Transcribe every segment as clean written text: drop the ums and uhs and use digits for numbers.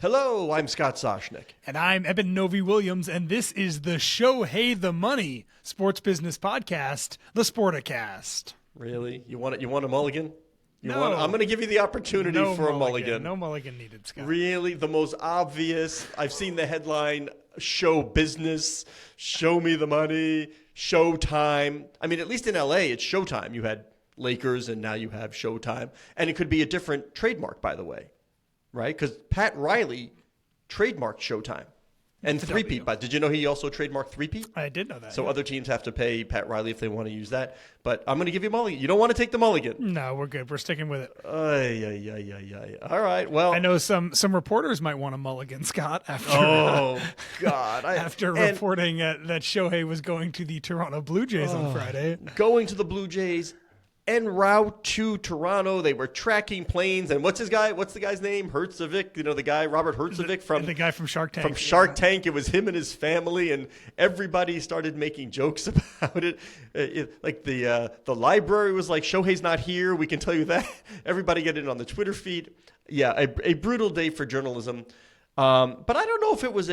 Hello, I'm Scott Soshnick. And I'm Eben Novi-Williams, and this is the Shohei the Money sports business podcast, the Sporticast. Really? You want a mulligan? No. I'm going to give you the opportunity for a mulligan. No mulligan needed, Scott. Really? The most obvious. I've seen the headline, show business, show me the money, showtime. I mean, at least in L.A., it's showtime. You had Lakers, and now you have showtime. And it could be a different trademark, by the way. Right? Because Pat Riley trademarked Showtime and three-peat. But did you know he also trademarked three-peat? I did know that. So other teams have to pay Pat Riley if they want to use that. But I'm going to give you a mulligan. You don't want to take the mulligan. No, we're good. We're sticking with it. All right. Well, I know some reporters might want a mulligan, Scott, after God. after reporting that Shohei was going to the Toronto Blue Jays on Friday. Going to the Blue Jays. En route to Toronto, they were tracking planes, and what's the guy's name? Herzovic, the guy Robert Herzovic the guy from Shark Tank. From Shark Tank, it was him and his family, and everybody started making jokes about it. Like the library was like, Shohei's not here. We can tell you that. Everybody get it on the Twitter feed. Yeah, a brutal day for journalism. But I don't know if it was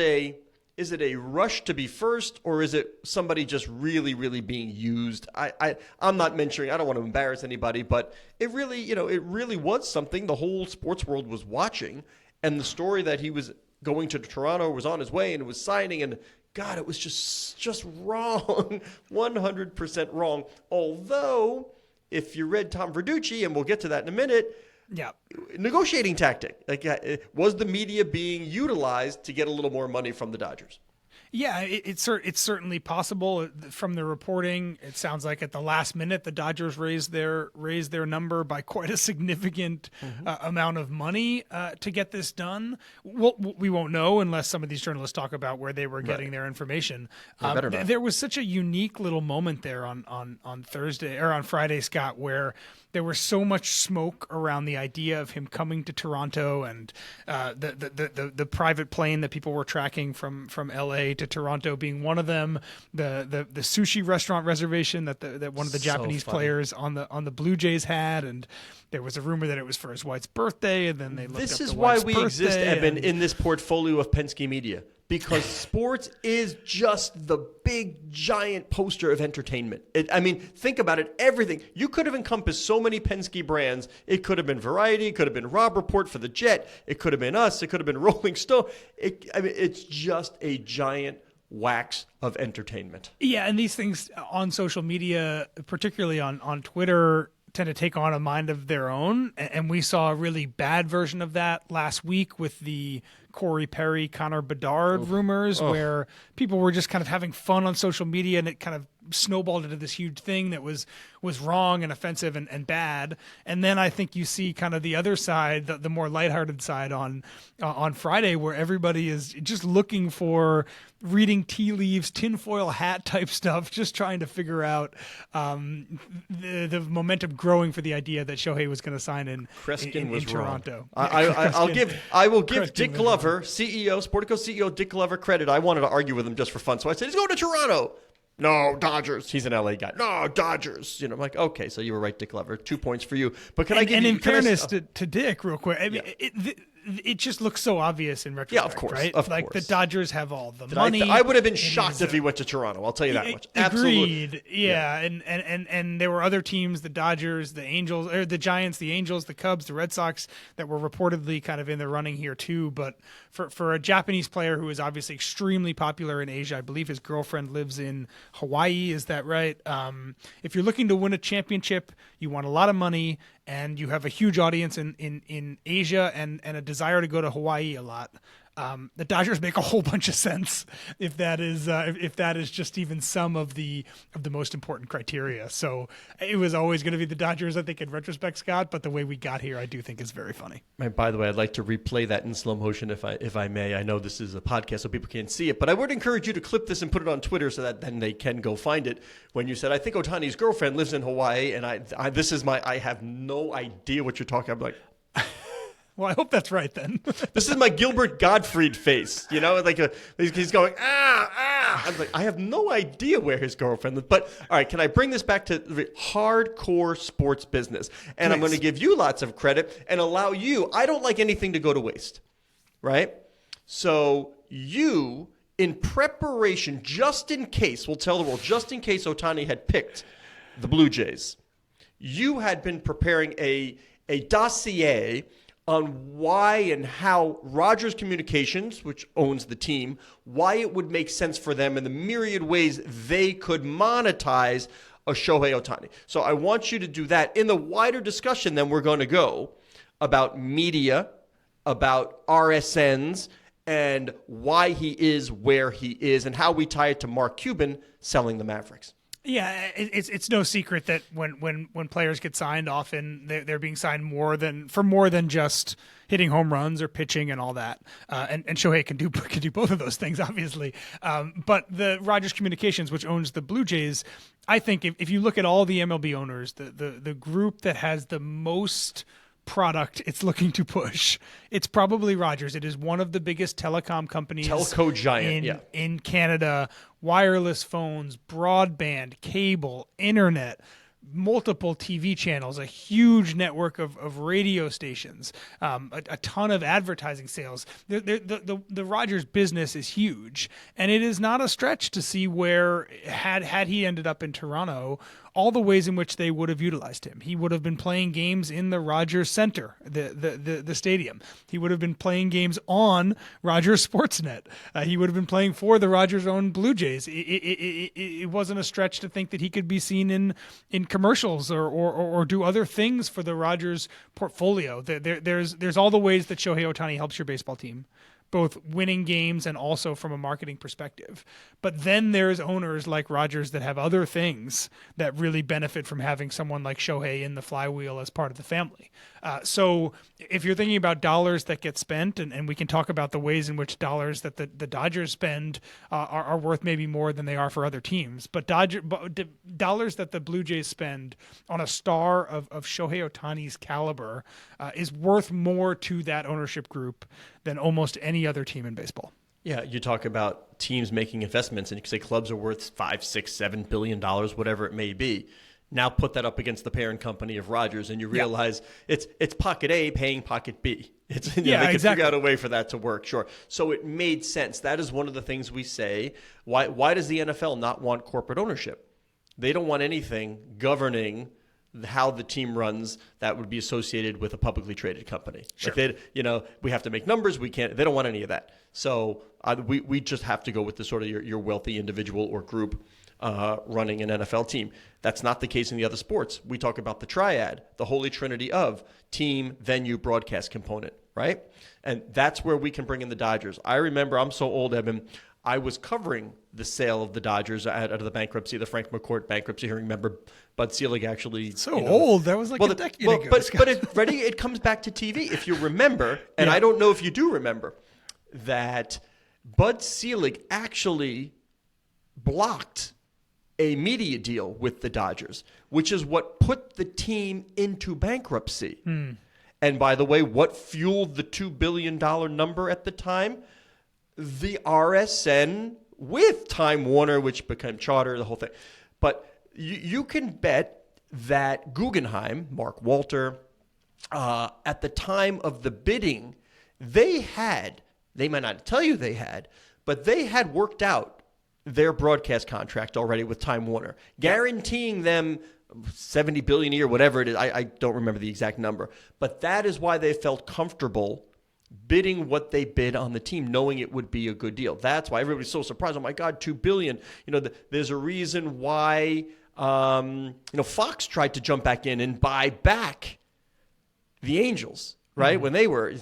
Is it a rush to be first, or is it somebody just really, really being used? I'm not mentioning, I don't want to embarrass anybody, but it really was something the whole sports world was watching. And the story that he was going to Toronto, was on his way and was signing, and God, it was just wrong, 100% wrong. Although, if you read Tom Verducci, and we'll get to that in a minute, yeah, negotiating tactic. Like, was the media being utilized to get a little more money from the Dodgers? Yeah, it's certainly possible from the reporting. It sounds like at the last minute the Dodgers raised their number by quite a significant amount of money to get this done. We won't know unless some of these journalists talk about where they were getting their information. There was such a unique little moment there on Thursday or on Friday, Scott, where there was so much smoke around the idea of him coming to Toronto and the private plane that people were tracking from LA to Toronto being one of them, the sushi restaurant reservation that one of the Japanese players on the Blue Jays had, and there was a rumor that it was for his wife's birthday, and then they looked This up is the why wife's we birthday exist, Eben, in this portfolio of Penske Media. Because sports is just the big, giant poster of entertainment. Think about it. Everything. You could have encompassed so many Penske brands. It could have been Variety. It could have been Rob Report for the Jet. It could have been us. It could have been Rolling Stone. It's just a giant wax of entertainment. Yeah, and these things on social media, particularly on Twitter, tend to take on a mind of their own. And we saw a really bad version of that last week with the Corey Perry, Connor Bedard rumors, where people were just kind of having fun on social media, and it kind of snowballed into this huge thing that was wrong and offensive and bad. And then I think you see kind of the other side, the more lighthearted side on Friday, where everybody is just looking for reading tea leaves, tinfoil hat type stuff, just trying to figure out the momentum growing for the idea that Shohei was going to sign in Toronto. I will give Dick Glover, Sporticast CEO Dick Glover, credit. I wanted to argue with him just for fun, so I said, he's going to Toronto. No, Dodgers. He's an LA guy. No, Dodgers. I'm like, okay, so you were right, Dick Glover. 2 points for you. But can I give you... And in fairness to Dick, real quick, it just looks so obvious in retrospect, yeah, of course, right? Of course. The Dodgers have all the money. I would have been shocked if he went to Toronto. I'll tell you that much. Agreed. Yeah. And there were other teams, the Dodgers, the Angels, or the Giants, the Angels, the Cubs, the Red Sox, that were reportedly kind of in the running here too. But for a Japanese player who is obviously extremely popular in Asia, I believe his girlfriend lives in Hawaii. Is that right? If you're looking to win a championship, you want a lot of money, and you have a huge audience in Asia and a desire to go to Hawaii a lot. The Dodgers make a whole bunch of sense if that is just even some of the most important criteria. So it was always going to be the Dodgers, I think, in retrospect, Scott. But the way we got here, I do think is very funny. And by the way, I'd like to replay that in slow motion if I may. I know this is a podcast, so people can't see it, but I would encourage you to clip this and put it on Twitter so that then they can go find it. When you said, I think Ohtani's girlfriend lives in Hawaii, and I have no idea what you're talking about. I'm like. Well, I hope that's right then. This is my Gilbert Gottfried face, he's going, I'm like, I have no idea where his girlfriend lives. But, all right, can I bring this back to the hardcore sports business? And Please. I'm going to give you lots of credit and allow you. I don't like anything to go to waste, right? So you, in preparation, just in case, we'll tell the world, just in case Ohtani had picked the Blue Jays, you had been preparing a dossier on why and how Rogers Communications, which owns the team, why it would make sense for them in the myriad ways they could monetize a Shohei Ohtani. So I want you to do that. In the wider discussion, then we're going to go about media, about RSNs, and why he is where he is, and how we tie it to Mark Cuban selling the Mavericks. Yeah, it's no secret that when players get signed, often they're being signed for more than just hitting home runs or pitching and all that. And Shohei can do both of those things, obviously. But the Rogers Communications, which owns the Blue Jays, I think if you look at all the MLB owners, the group that has the most product it's looking to push, it's probably Rogers. It is one of the biggest telecom companies, telco giant in Canada. Wireless phones, broadband, cable, internet, multiple TV channels, a huge network of radio stations, a ton of advertising sales. The Rogers business is huge, and it is not a stretch to see where had he ended up in Toronto, all the ways in which they would have utilized him. He would have been playing games in the Rogers Center, the stadium. He would have been playing games on Rogers Sportsnet. He would have been playing for the Rogers-owned Blue Jays. It wasn't a stretch to think that he could be seen in commercials or do other things for the Rogers portfolio. There's all the ways that Shohei Ohtani helps your baseball team, both winning games and also from a marketing perspective. But then there's owners like Rogers that have other things that really benefit from having someone like Shohei in the flywheel as part of the family. So if you're thinking about dollars that get spent, and we can talk about the ways in which dollars that the Dodgers spend are worth maybe more than they are for other teams, but dollars that the Blue Jays spend on a star of Shohei Ohtani's caliber is worth more to that ownership group than almost any other team in baseball. Yeah, you talk about teams making investments, and you can say clubs are worth $5, $6, $7 billion, whatever it may be. Now put that up against the parent company of Rogers, and you realize it's pocket A paying pocket B. They can figure out a way for that to work, sure. So it made sense. That is one of the things we say. Why does the NFL not want corporate ownership? They don't want anything governing how the team runs that would be associated with a publicly traded company. Sure. Like we have to make numbers. We can't. They don't want any of that. So we just have to go with the sort of your wealthy individual or group running an NFL team. That's not the case in the other sports. We talk about the triad, the holy trinity of team, venue, broadcast component, right? And that's where we can bring in the Dodgers. I remember, I'm so old, Eben, I was covering the sale of the Dodgers out of the bankruptcy, the Frank McCourt bankruptcy hearing. Remember, Bud Selig actually... Old. That was like a decade ago. But it comes back to TV. If you remember, and I don't know if you do remember, that Bud Selig actually blocked a media deal with the Dodgers, which is what put the team into bankruptcy. And by the way, what fueled the $2 billion number at the time? The RSN with Time Warner, which became Charter, the whole thing. But you can bet that Guggenheim, Mark Walter, at the time of the bidding, they might not tell you they had, but they had worked out their broadcast contract already with Time Warner, guaranteeing them $70 billion a year, whatever it is. I don't remember the exact number. But that is why they felt comfortable bidding what they bid on the team, knowing it would be a good deal. That's why everybody's so surprised. Oh my God, $2 billion. There's a reason why Fox tried to jump back in and buy back the Angels, right? When they were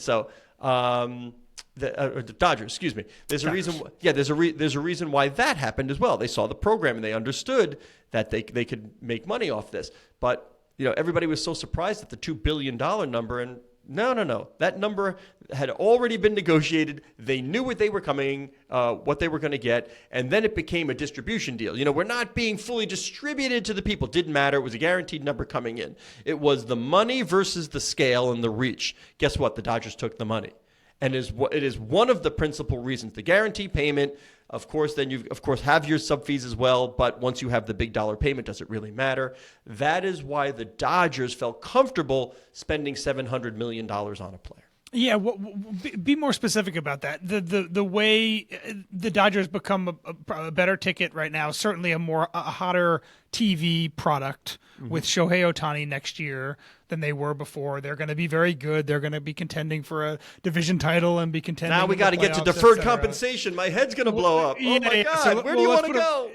the Dodgers, excuse me. There's a reason. Yeah, there's a reason why that happened as well. They saw the program and they understood that they could make money off this. But everybody was so surprised at the $2 billion number, and no. That number had already been negotiated. They knew what they were what they were going to get, and then it became a distribution deal. We're not being fully distributed to the people. Didn't matter. It was a guaranteed number coming in. It was the money versus the scale and the reach. Guess what? The Dodgers took the money. And it is one of the principal reasons. The guarantee payment, of course, then you, of course, have your sub fees as well. But once you have the big dollar payment, does it really matter? That is why the Dodgers felt comfortable spending $700 million on a player. Yeah, be more specific about that. The way the Dodgers become a better ticket right now, certainly a hotter TV product with Shohei Ohtani next year than they were before. They're going to be very good. They're going to be contending for a division title and be contending. Now we got to get to deferred compensation. My head's going to blow up. Oh my God! So, where do you want to go?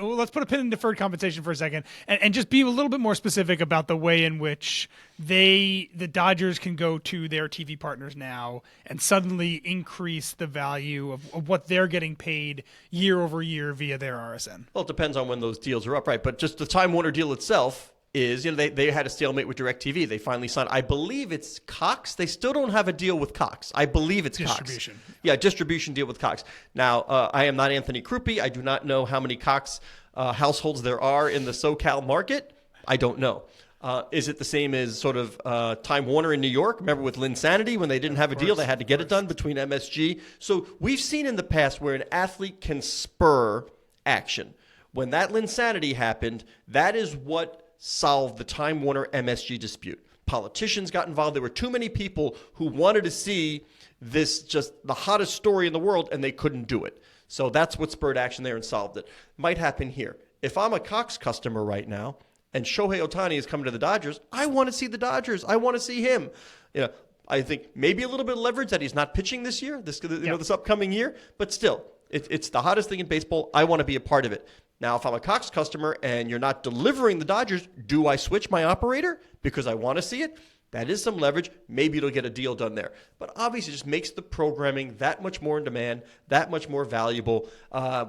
Well, let's put a pin in deferred compensation for a second, and just be a little bit more specific about the way in which the Dodgers can go to their TV partners now and suddenly increase the value of what they're getting paid year over year via their RSN. Well, it depends on when those deals are up, right? But just the Time Warner deal itself is, they had a stalemate with DirecTV. They finally signed, I believe it's Cox. They still don't have a deal with Cox. I believe it's distribution. Cox. Yeah, distribution deal with Cox. Now, I am not Anthony Krupe. I do not know how many Cox households there are in the SoCal market. I don't know. Is it the same as sort of Time Warner in New York? Remember with Linsanity, when they didn't have a deal, they had to get it done between MSG. So we've seen in the past where an athlete can spur action. When that Linsanity happened, that is what solved the Time Warner MSG dispute. Politicians got involved. There were too many people who wanted to see this, just the hottest story in the world, and they couldn't do it. So that's what spurred action there and solved it. Might happen here. If I'm a Cox customer right now, and Shohei Ohtani is coming to the Dodgers, I want to see the Dodgers. I want to see him. I think maybe a little bit of leverage that he's not pitching this year, this upcoming year, but still, it's the hottest thing in baseball. I want to be a part of it. Now, if I'm a Cox customer and you're not delivering the Dodgers, do I switch my operator because I want to see it? That is some leverage. Maybe it'll get a deal done there. But obviously, it just makes the programming that much more in demand, that much more valuable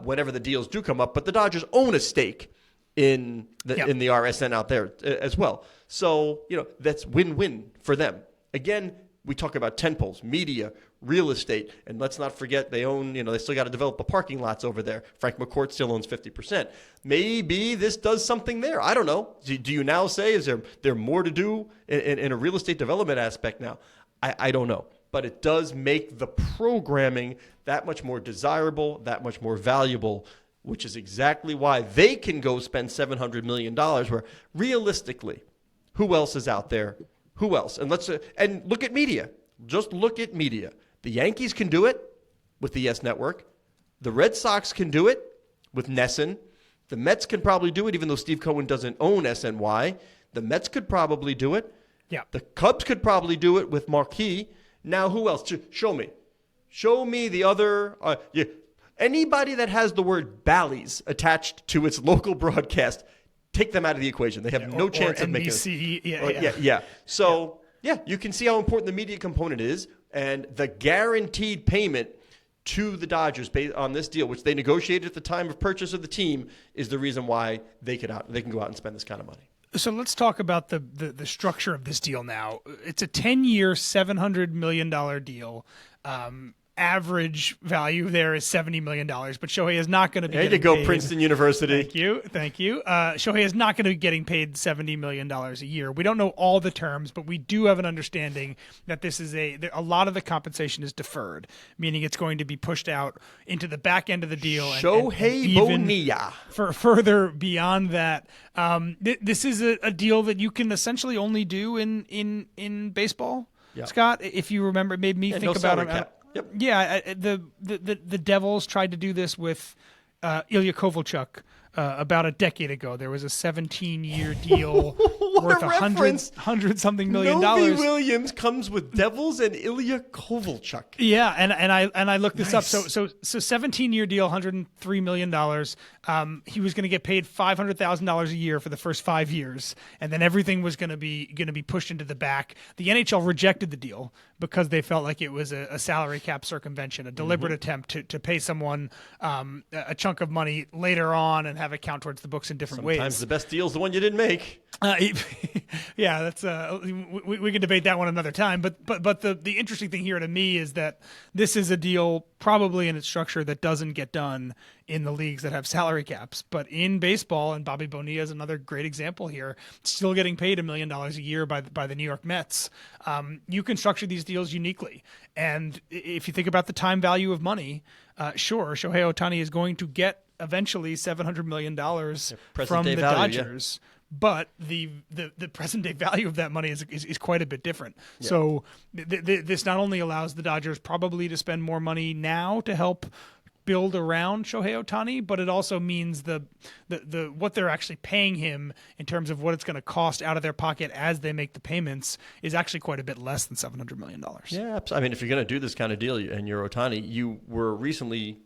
whenever the deals do come up. But the Dodgers own a stake in the RSN out there as well. So, that's win-win for them. Again, we talk about tentpoles, media, real estate, and let's not forget they own, they still got to develop the parking lots over there. Frank McCourt still owns 50%. Maybe this does something there. I don't know. Do you now say, is there more to do in a real estate development aspect now? I don't know. But it does make the programming that much more desirable, that much more valuable, which is exactly why they can go spend $700 million, where realistically, who else is out there? Who else? And and look at media. Just look at media. The Yankees can do it with the YES Network. The Red Sox can do it with NESN. The Mets can probably do it, even though Steve Cohen doesn't own SNY. The Mets could probably do it. Yeah. The Cubs could probably do it with Marquee. Now, who else? Show me. Show me the other. Anybody that has the word Bally's attached to its local broadcast, take them out of the equation. They have no chance of making it. Yeah. So, you can see how important the media component is, and the guaranteed payment to the Dodgers based on this deal, which they negotiated at the time of purchase of the team, is the reason why they can go out and spend this kind of money. So let's talk about the structure of this deal now. It's a 10-year, $700 million deal. Average value there is $70 million, but Shohei is not going to be There you go, Princeton University. Thank you. Shohei is not going to be getting paid $70 million a year. We don't know all the terms, but we do have an understanding that this is a lot of the compensation is deferred, meaning it's going to be pushed out into the back end of the deal. Shohei Bonilla. For further beyond that, this is a deal that you can essentially only do in baseball. Yep. Scott, if you remember, it made me think about it. Yep. Yeah, the Devils tried to do this with Ilya Kovalchuk about a decade ago. There was a 17-year deal worth $100-something million. Novi Williams comes with Devils and Ilya Kovalchuk. Yeah, and I looked this up. So 17-year deal, $103 million. He was going to get paid $500,000 a year for the first 5 years, and then everything was going to be pushed into the back. The NHL rejected the deal because they felt like it was a salary cap circumvention, a deliberate attempt to pay someone a chunk of money later on and have it count towards the books in different ways. Sometimes the best deal is the one you didn't make. Yeah, that's we can debate that one another time. But the interesting thing here to me is that this is a deal probably in its structure that doesn't get done in the leagues that have salary caps. But in baseball, and Bobby Bonilla is another great example here, still getting paid $1 million a year by the New York Mets. You can structure these deals uniquely. And if you think about the time value of money, sure, Shohei Ohtani is going to get eventually $700 million from the Dodgers. but the present day value of that money is quite a bit different. Yeah. So this not only allows the Dodgers probably to spend more money now to help build around Shohei Ohtani, but it also means the what they're actually paying him in terms of what it's going to cost out of their pocket as they make the payments is actually quite a bit less than $700 million. Yeah, I mean, if you're going to do this kind of deal and you're Ohtani, you were recently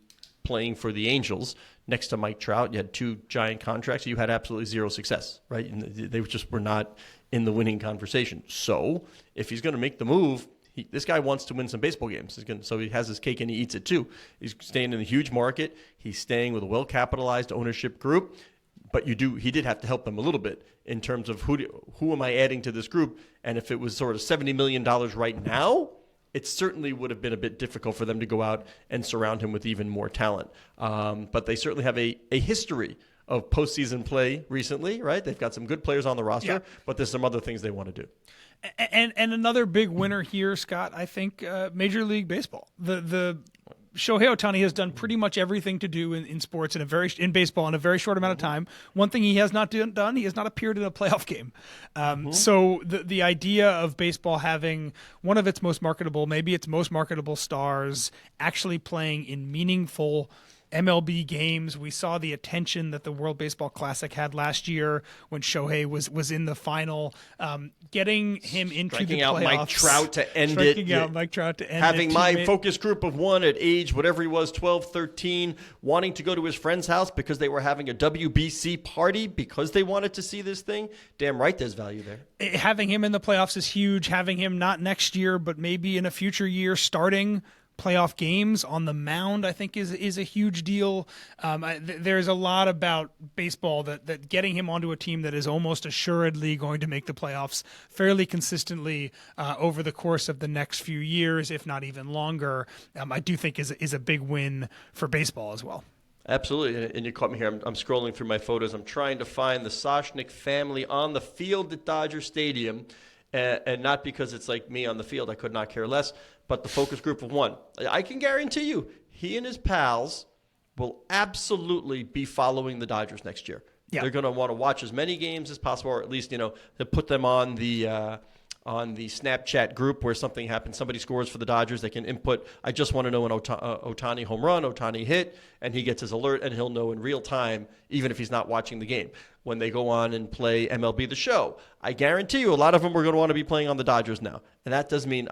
playing for the Angels next to Mike Trout. You had 2 giant contracts. You had absolutely zero success, right? And they just were not in the winning conversation. So if he's going to make the move, this guy wants to win some baseball games. So he has his cake and he eats it too. He's staying in a huge market. He's staying with a well-capitalized ownership group. But he did have to help them a little bit in terms of who am I adding to this group? And if it was sort of $70 million right now, it certainly would have been a bit difficult for them to go out and surround him with even more talent. But they certainly have a history of postseason play recently, right? They've got some good players on the roster, but there's some other things they want to do. And another big winner here, Scott, I think Major League Baseball. The Shohei Ohtani has done pretty much everything to do in sports in baseball in a very short amount of time. One thing he has not done, he has not appeared in a playoff game. So the idea of baseball having one of its most marketable, maybe its most marketable stars actually playing in meaningful MLB games. We saw the attention that the World Baseball Classic had last year when Shohei was in the final, getting him into the playoffs. Mike Trout to end it. Striking out Mike Trout to end it. Having my focus group of 1 at age, whatever he was, 12, 13, wanting to go to his friend's house because they were having a WBC party because they wanted to see this thing. Damn right there's value there. Having him in the playoffs is huge. Having him not next year, but maybe in a future year starting playoff games on the mound, I think is a huge deal. There's a lot about baseball that getting him onto a team that is almost assuredly going to make the playoffs fairly consistently over the course of the next few years, if not even longer, I do think is a big win for baseball as well. Absolutely, and you caught me here. I'm scrolling through my photos. I'm trying to find the Soshnick family on the field at Dodger Stadium, and not because it's like me on the field. I could not care less. But the focus group of 1, I can guarantee you, he and his pals will absolutely be following the Dodgers next year. Yeah. They're going to want to watch as many games as possible, or at least, to put them on the Snapchat group where something happens. Somebody scores for the Dodgers. They can input, I just want to know an Ohtani home run, Ohtani hit, and he gets his alert, and he'll know in real time, even if he's not watching the game. When they go on and play MLB The Show, I guarantee you a lot of them are going to want to be playing on the Dodgers now. And that does mean,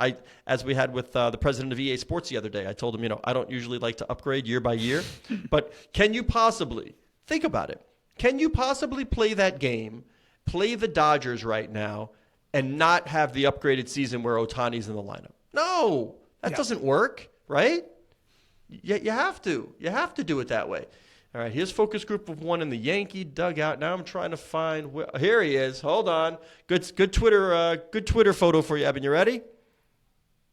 as we had with the president of EA Sports the other day, I told him, I don't usually like to upgrade year by year, but can you possibly, think about it, can you possibly play that game, play the Dodgers right now, and not have the upgraded season where Ohtani's in the lineup? No, that doesn't work, right? You have to. You have to do it that way. All right, here's focus group of 1 in the Yankee dugout. Now I'm trying to find here he is. Hold on. Good Twitter photo for you, Eben. You ready?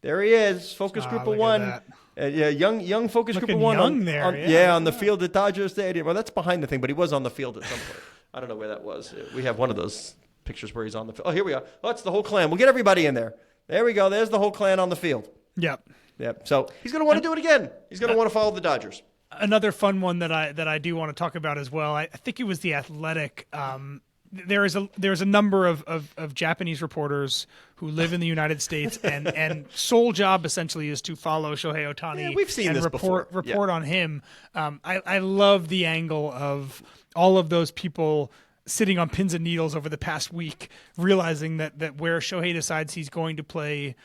There he is. Focus group of 1. Young focus group of 1 on the field at Dodger Stadium. Well, that's behind the thing, but he was on the field at some point. I don't know where that was. We have one of those pictures where he's on the field. Oh, here we are. Oh, it's the whole clan. We'll get everybody in there. There we go. There's the whole clan on the field. Yep. So he's going to want to do it again. He's going to want to follow the Dodgers. Another fun one that I do want to talk about as well. I think it was The Athletic. There's a number of Japanese reporters who live in the United States and sole job essentially is to follow Shohei Ohtani. Yeah, we've seen this before. Report on him. I love the angle of all of those people sitting on pins and needles over the past week, realizing that where Shohei decides he's going to play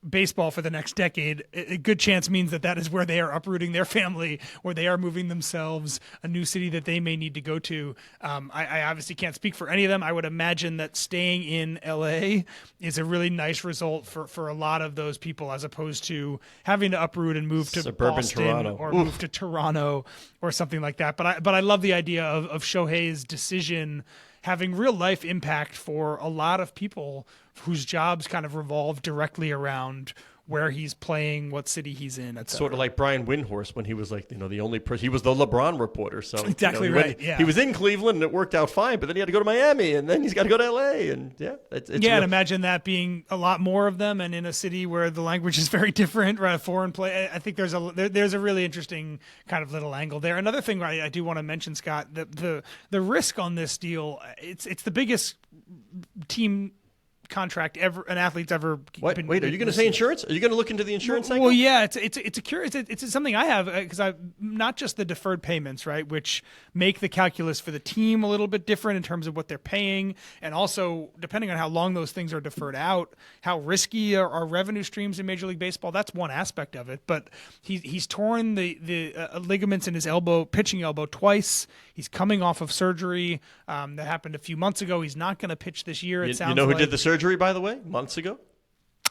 baseball for the next decade, a good chance means that is where they are uprooting their family, where they are moving themselves, a new city that they may need to go to. I obviously can't speak for any of them. I would imagine that staying in LA is a really nice result for a lot of those people, as opposed to having to uproot and move to suburban Boston Toronto. or move to Toronto or something like that. But I love the idea of Shohei's decision having real life impact for a lot of people whose jobs kind of revolve directly around where he's playing, what city he's in, etc. Sort of like Brian Windhorst when he was like, the only person, he was the LeBron reporter. So exactly right. He was in Cleveland and it worked out fine, but then he had to go to Miami and then he's got to go to LA. And and imagine that being a lot more of them and in a city where the language is very different, right? A foreign play. I think there's a really interesting kind of little angle there. Another thing I do want to mention, Scott, the risk on this deal, it's the biggest team contract ever an athlete's ever Wait, are you going to say insurance? Are you going to look into the insurance angle? Well, yeah, it's a curious, it's something I have because I not just the deferred payments, right, which make the calculus for the team a little bit different in terms of what they're paying, and also depending on how long those things are deferred out, how risky are revenue streams in Major League Baseball. That's one aspect of it, but he's torn the ligaments in his pitching elbow twice. He's coming off of surgery that happened a few months ago. He's not going to pitch this year. It sounds you know who did the surgery, by the way, months ago?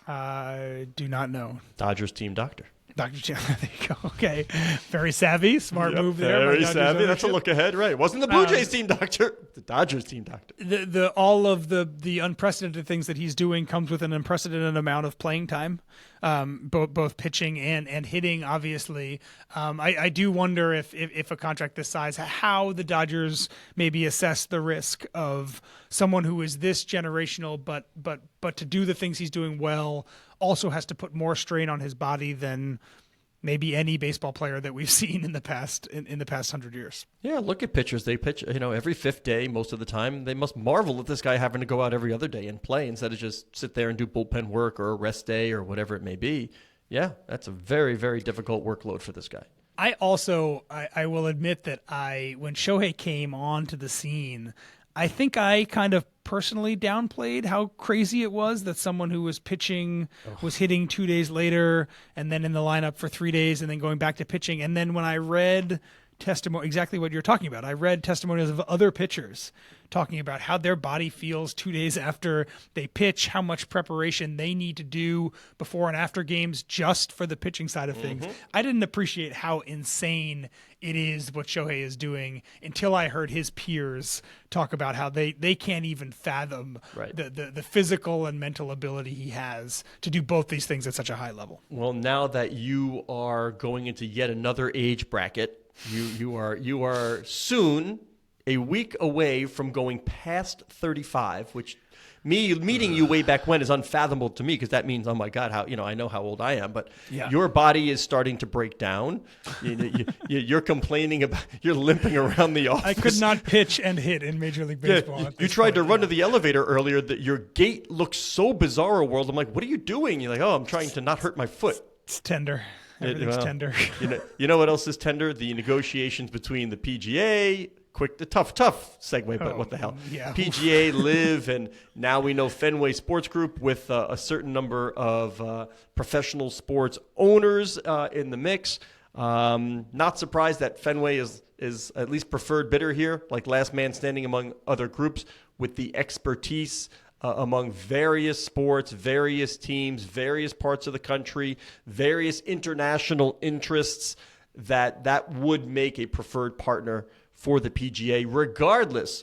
I do not know. Dodgers team doctor. Dr. Chan, there you go. Okay. Very savvy. Smart move there. Very savvy. That's a look ahead, right? It wasn't the Blue Jays team doctor, the Dodgers team doctor. All of the unprecedented things that he's doing comes with an unprecedented amount of playing time, both pitching and hitting, obviously. I do wonder if a contract this size, how the Dodgers maybe assess the risk of someone who is this generational, but to do the things he's doing well, also has to put more strain on his body than maybe any baseball player that we've seen in the past 100 years. Yeah, look at pitchers. They pitch, every fifth day most of the time. They must marvel at this guy having to go out every other day and play instead of just sit there and do bullpen work or a rest day or whatever it may be. Yeah, that's a very, very difficult workload for this guy. I also, I will admit that when Shohei came onto the scene, I think I kind of personally downplayed how crazy it was that someone who was pitching was hitting 2 days later and then in the lineup for 3 days and then going back to pitching. And then when I read exactly what you're talking about, I read testimonials of other pitchers talking about how their body feels 2 days after they pitch, how much preparation they need to do before and after games just for the pitching side of things. I didn't appreciate how insane it is what Shohei is doing until I heard his peers talk about how they can't even fathom the physical and mental ability he has to do both these things at such a high level. Well, now that you are going into yet another age bracket, you are soon a week away from going past 35, which meeting you way back when is unfathomable to me because that means, oh my God, how I know how old I am, but your body is starting to break down. You're complaining about you're limping around the office. I could not pitch and hit in Major League Baseball. You tried to run to the elevator earlier. That your gait looks so bizarre. World. I'm like, what are you doing? You're like, oh, I'm trying to not hurt my foot. It's tender. Everything's tender. You know what else is tender? The negotiations between the PGA. The tough segue, but what the hell? Yeah. PGA, Live, and now we know Fenway Sports Group with a certain number of professional sports owners in the mix. Not surprised that Fenway is at least preferred bidder here, like last man standing among other groups with the expertise among various sports, various teams, various parts of the country, various international interests that would make a preferred partner for the PGA, regardless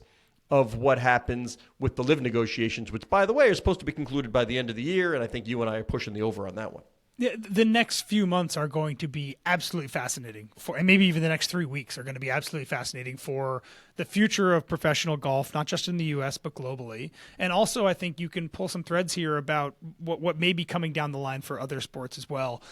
of what happens with the Live negotiations, which, by the way, are supposed to be concluded by the end of the year, and I think you and I are pushing the over on that one. The next few months are going to be absolutely fascinating, and maybe even the next 3 weeks are going to be absolutely fascinating for the future of professional golf, not just in the U.S., but globally. And also, I think you can pull some threads here about what may be coming down the line for other sports as well.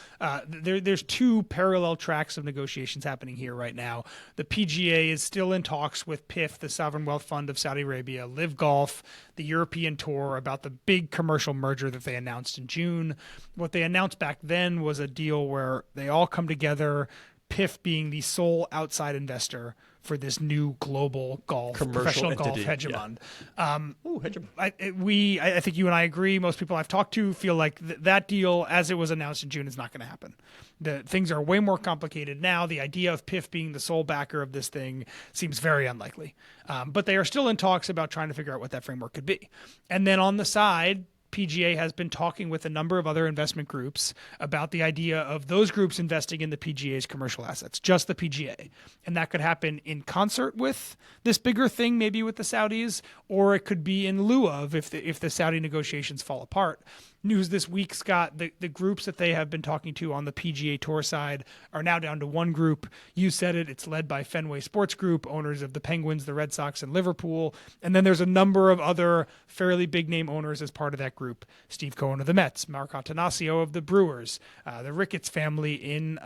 There's two parallel tracks of negotiations happening here right now. The PGA is still in talks with PIF, the Sovereign Wealth Fund of Saudi Arabia, Live Golf, the European Tour, about the big commercial merger that they announced in June. What they announced back then was a deal where they all come together, PIF being the sole outside investor for this new global professional golf hegemon. Hegemon. I think you and I agree. Most people I've talked to feel like that deal, as it was announced in June, is not going to happen. Things are way more complicated now. The idea of PIF being the sole backer of this thing seems very unlikely. But they are still in talks about trying to figure out what that framework could be. And then on the side, PGA has been talking with a number of other investment groups about the idea of those groups investing in the PGA's commercial assets, just the PGA. And that could happen in concert with this bigger thing, maybe with the Saudis, or it could be in lieu of if the Saudi negotiations fall apart. news this week, Scott, the groups that they have been talking to on the PGA Tour side are now down to one group. You said it. It's led by Fenway Sports Group, owners of the Penguins, the Red Sox, and Liverpool. And then there's a number of other fairly big-name owners as part of that group. Steve Cohen of the Mets, Mark Attanasio of the Brewers, the Ricketts family in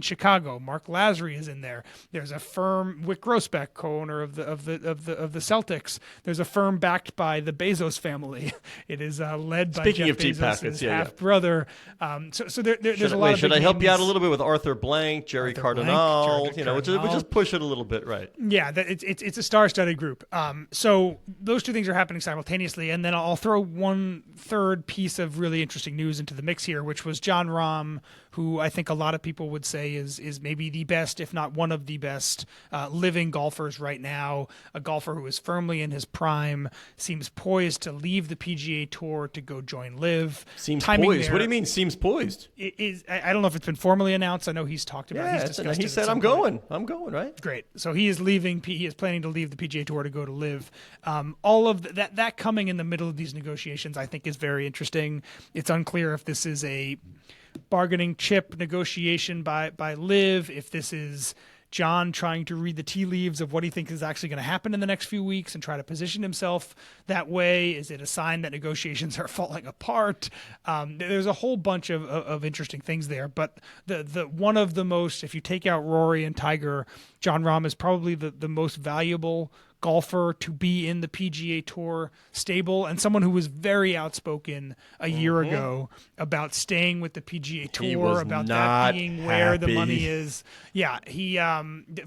Chicago. Mark Lazary is in there. There's a firm, Wick Grossbeck, co-owner of the Celtics. There's a firm backed by the Bezos family. It is led by Speaking Jeff of tea Bezos' packets, half brother. So there's a lot of. Should big I help you names. out a little bit with Arthur Blank, Jerry Cardinal? We just push it a little bit, right? Yeah, it's a star-studded group. So those two things are happening simultaneously, and then I'll throw one third piece of really interesting news into the mix here, which was Jon Rahm, who I think a lot of people would say is maybe the best, if not one of the best, living golfers right now. A golfer who is firmly in his prime, seems poised to leave the PGA Tour to go join LIV. Seems poised. What do you mean seems poised? I don't know if it's been formally announced. I know he's talked about it. He said, I'm going, right? Great. So he is leaving. He is planning to leave the PGA Tour to go to LIV. All of that coming in the middle of these negotiations, I think, is very interesting. It's unclear if this is a bargaining chip negotiation by LIV, if this is John trying to read the tea leaves of what he thinks is actually going to happen in the next few weeks and try to position himself that way. Is it a sign that negotiations are falling apart? There's a whole bunch of interesting things there. But the one of the most, if you take out Rory and Tiger, Jon Rahm is probably the most valuable golfer to be in the PGA Tour stable, and someone who was very outspoken a year ago about staying with the PGA Tour, about that being where the money is. Yeah, he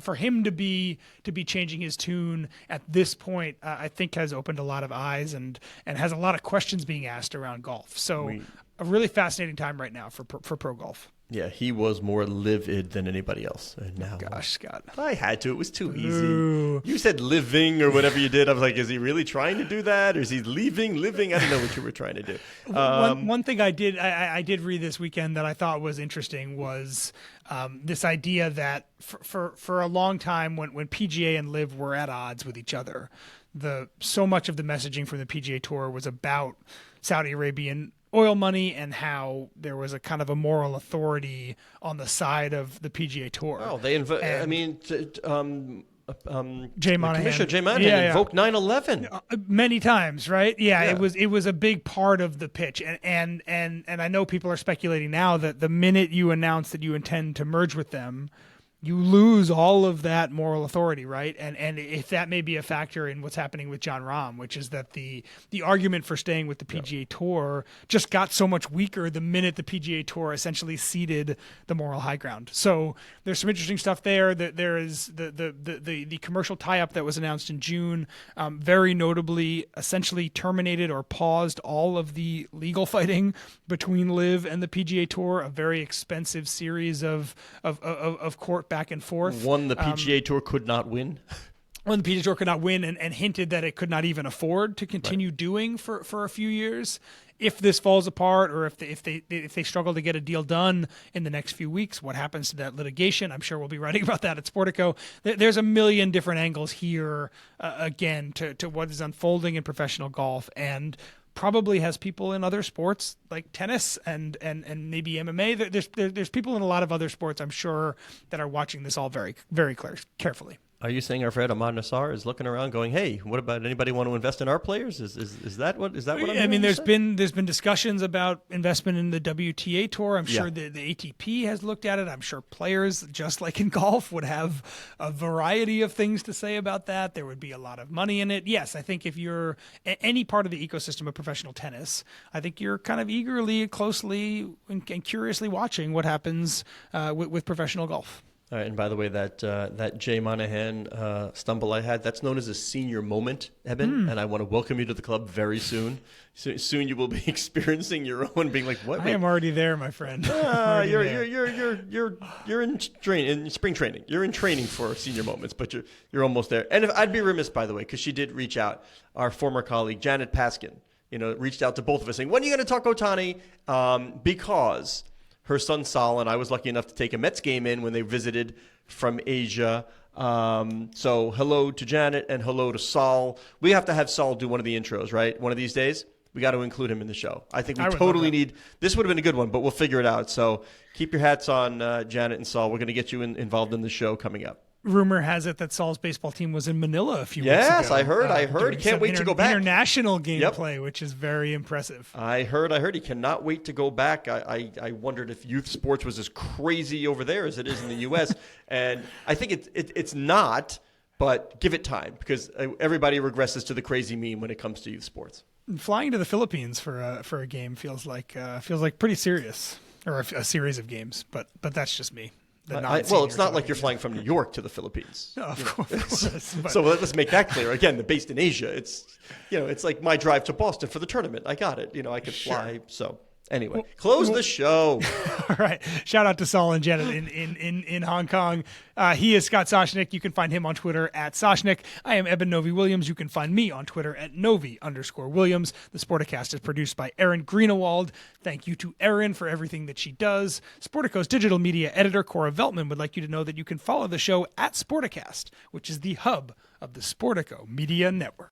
for him to be changing his tune at this point, I think has opened a lot of eyes and has a lot of questions being asked around golf. So a really fascinating time right now for pro golf. Yeah, he was more livid than anybody else. And now, gosh, Scott, I had to. It was too easy. You said living or whatever you did. I was like, is he really trying to do that, or is he living? I don't know what you were trying to do. One thing I did read this weekend that I thought was interesting was this idea that for a long time when PGA and LIV were at odds with each other, so much of the messaging from the PGA Tour was about Saudi Arabian oil money and how there was a kind of a moral authority on the side of the PGA Tour. Oh, Jay Monahan. Commissioner Jay Monahan invoked 9/11 many times, right? Yeah, it was a big part of the pitch, and I know people are speculating now that the minute you announce that you intend to merge with them, you lose all of that moral authority, right? And if that may be a factor in what's happening with Jon Rahm, which is that the argument for staying with the PGA Tour just got so much weaker the minute the PGA Tour essentially ceded the moral high ground. So there's some interesting stuff there. There is the commercial tie-up that was announced in June, very notably essentially terminated or paused all of the legal fighting between LIV and the PGA Tour, a very expensive series of court back and forth. One the PGA Tour could not win. One the PGA Tour could not win and hinted that it could not even afford to continue doing for a few years. If this falls apart or if they struggle to get a deal done in the next few weeks, what happens to that litigation? I'm sure we'll be writing about that at Sportico. There's a million different angles here, again, to what is unfolding in professional golf, and probably has people in other sports like tennis and maybe MMA. There's people in a lot of other sports, I'm sure, that are watching this all very, very carefully. Are you saying our friend Ahmad Nassar is looking around going, hey, what about anybody want to invest in our players? Is that what I'm hearing? I mean, there's been discussions about investment in the WTA Tour. I'm sure the ATP has looked at it. I'm sure players, just like in golf, would have a variety of things to say about that. There would be a lot of money in it. Yes, I think if you're any part of the ecosystem of professional tennis, I think you're kind of eagerly, closely, and curiously watching what happens with professional golf. All right, and by the way, that Jay Monahan stumble I had, that's known as a senior moment, Eben, and I want to welcome you to the club very soon. Soon you will be experiencing your own, being like, "What? I am already there, my friend." You're in spring training. You're in training for senior moments, but you're almost there. And I'd be remiss, by the way, because she did reach out. Our former colleague Janet Paskin, reached out to both of us saying, "When are you going to talk Ohtani?" Because her son Sal and I was lucky enough to take a Mets game in when they visited from Asia. So hello to Janet and hello to Sal. We have to have Sal do one of the intros, right? One of these days. we got to include him in the show. I think we I would totally love that. need. This would have been a good one, but we'll figure it out. So keep your hats on, Janet and Saul. We're going to get you involved in the show coming up. Rumor has it that Saul's baseball team was in Manila a few weeks ago. Yes, I heard. doing Can't some wait to go back. International gameplay, which is very impressive. I heard. He cannot wait to go back. I wondered if youth sports was as crazy over there as it is in the U.S. And I think it's not, but give it time because everybody regresses to the crazy meme when it comes to youth sports. Flying to the Philippines for a game feels like pretty serious, or a series of games. But that's just me. Well, it's not like you're flying from New York to the Philippines. No, of course. So let's make that clear. Again, they're based in Asia. It's like my drive to Boston for the tournament. I got it. I could fly. So anyway, close the show. All right. Shout out to Saul and Janet in Hong Kong. He is Scott Soshnick. You can find him on Twitter at Soshnick. I am Eben Novi Williams. You can find me on Twitter at Novi_Williams. The Sporticast is produced by Erin Greenewald. Thank you to Erin for everything that she does. Sportico's digital media editor, Cora Veltman, would like you to know that you can follow the show at Sporticast, which is the hub of the Sportico Media Network.